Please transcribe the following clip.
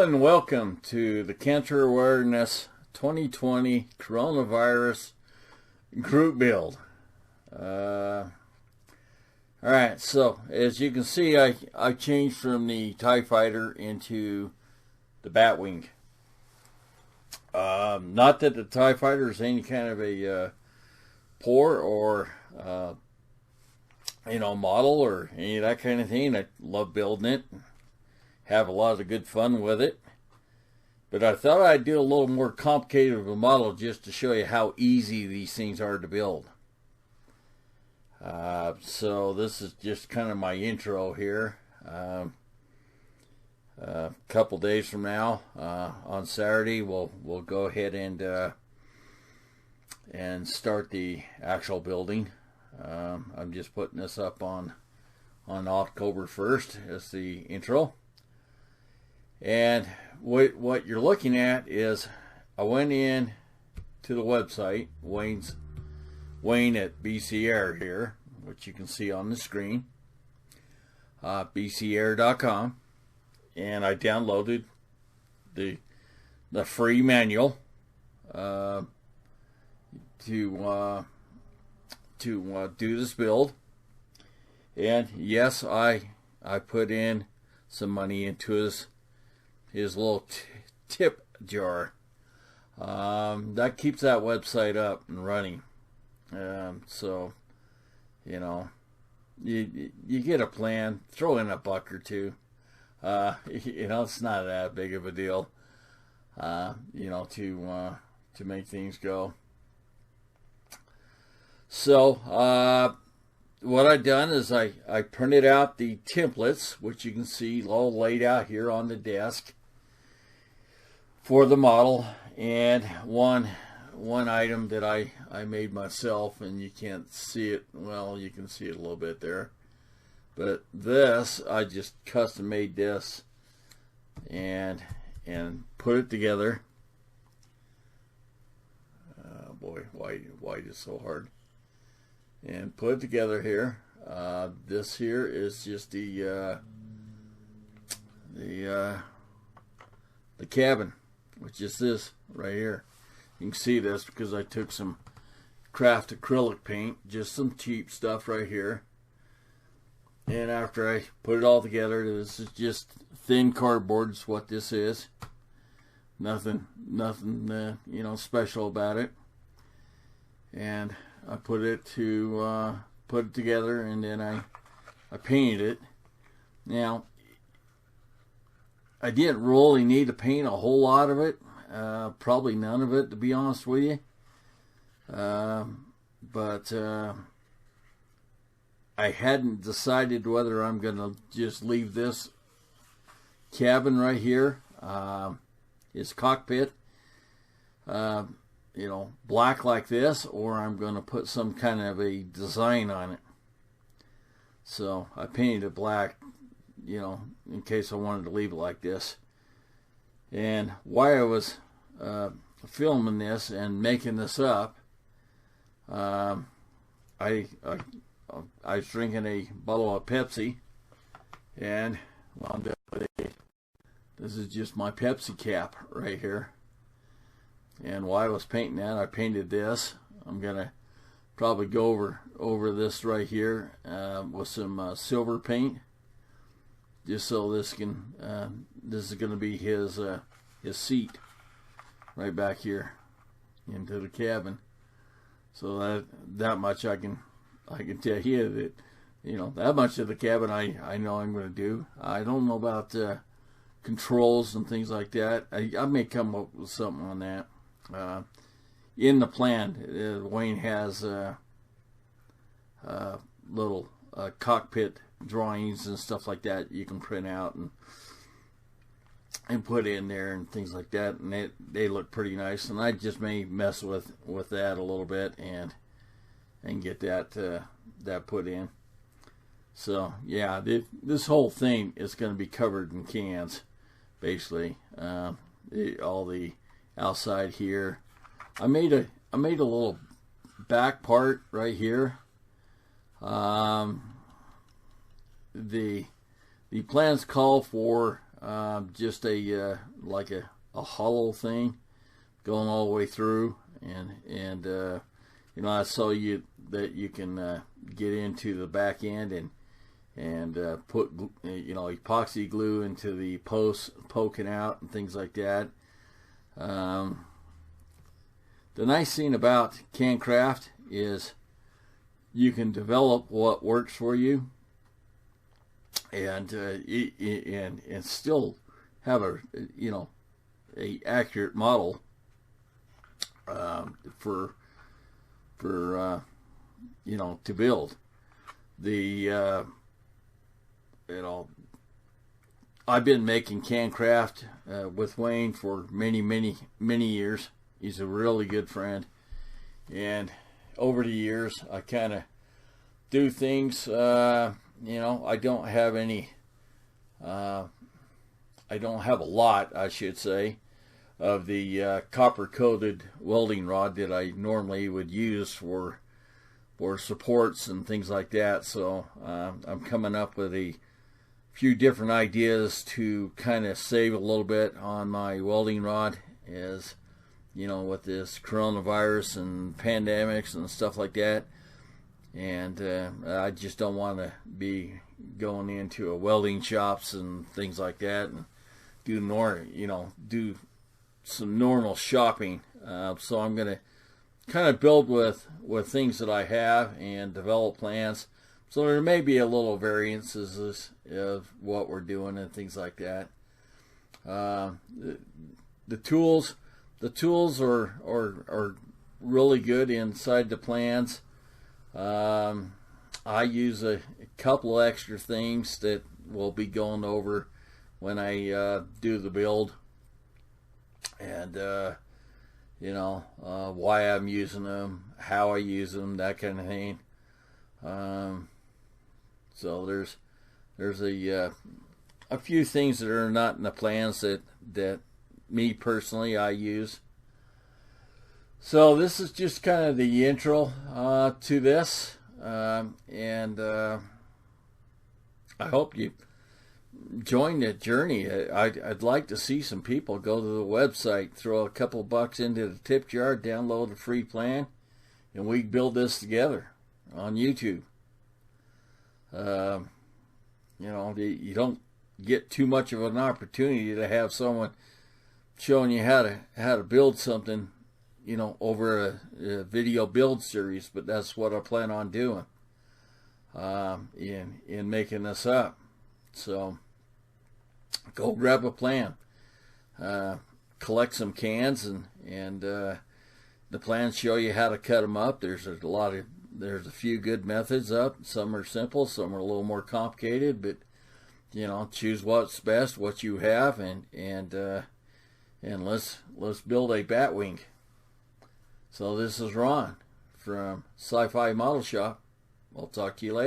and welcome to the Cancer Awareness 2020 Coronavirus Group Build. Alright, so as you can see, I changed from the TIE Fighter into the Batwing. Not that the TIE Fighter is any kind of a poor or model or any of that kind of thing. I love building it. Have a lot of good fun with it. But I thought I'd do a little more complicated of a model just to show you how easy these things are to build. So this is just kind of my intro here. A couple days from now, on Saturday, we'll go ahead and start the actual building. I'm just putting this up on October 1st as the intro. And what you're looking at is I went in to the website, Wayne at BC Air here, which you can see on the screen, bcair.com, and I downloaded the free manual to do this build. And yes, I put in some money into his little tip jar. That keeps that website up and running. So, you get a plan, throw in a buck or two. It's not that big of a deal, to make things go. So, what I've done is I printed out the templates, which you can see all laid out here on the desk for the model, and one item that I made myself, and you can't see it. Well, you can see it a little bit there, but this I just custom made this and put it together. Boy, why is it so hard? And put it together here. This here is just the cabin, which is this right here. You can see this because I took some craft acrylic paint, just some cheap stuff right here. And after I put it all together, this is just thin cardboard is what this is. Nothing special about it. And I put it together, and then I painted it. Now, I didn't really need to paint a whole lot of it. Probably none of it, to be honest with you. But I hadn't decided whether I'm going to just leave this cabin right here, his cockpit, black like this, or I'm going to put some kind of a design on it. So I painted it black, in case I wanted to leave it like this. And while I was filming this and making this up, I was drinking a bottle of Pepsi, and this is just my Pepsi cap right here. And while I was painting that, I painted this. I'm gonna probably go over this right here with some silver paint, just so this is gonna be his seat right back here into the cabin. So that much I can tell you that that much of the cabin I know I'm going to do. I don't know about controls and things like that. I may come up with something on that. In the plan, Wayne has little cockpit drawings and stuff like that you can print out and put in there and things like that, and they look pretty nice. And I just may mess with that a little bit and get that put in. So yeah, this whole thing is going to be covered in cans, basically. All the outside here. I made a little back part right here. The plans call for just a like a hollow thing going all the way through, and you know, I saw that you can get into the back end and put, you know, epoxy glue into the posts poking out and things like that. The nice thing about CanCraft is you can develop what works for you, and still have a, you know, a accurate model for you know, to build. The you know, I've been making CanCraft with Wayne for many years. He's a really good friend, and over the years I kind of do things, you know, I don't have any I don't have a lot, I should say, of the copper coated welding rod that I normally would use for supports and things like that. So I'm coming up with a few different ideas to kind of save a little bit on my welding rod, as you know, with this coronavirus and pandemics and stuff like that. And I just don't want to be going into a welding shops and things like that and do some normal shopping. So I'm going to kind of build with things that I have and develop plans. So there may be a little variances of what we're doing and things like that. The tools are really good inside the plans. I use a couple of extra things that we'll be going over when I do the build, and you know, why I'm using them, how I use them, that kind of thing. So there's a few things that are not in the plans that me personally I use. So this is just kind of the intro to this, and I hope you join the journey. I'd like to see some people go to the website, throw a couple bucks into the tip jar, download a free plan, and we build this together on YouTube. You know, you don't get too much of an opportunity to have someone showing you how to build something, you know, over a video build series, but that's what I plan on doing in making this up. So go grab a plan, collect some cans, and the plans show you how to cut them up. There's a few good methods up. Some are simple, some are a little more complicated, but you know, choose what's best, what you have, and let's build a Batwing. So this is Ron from Sci-Fi Model Shop. I'll talk to you later.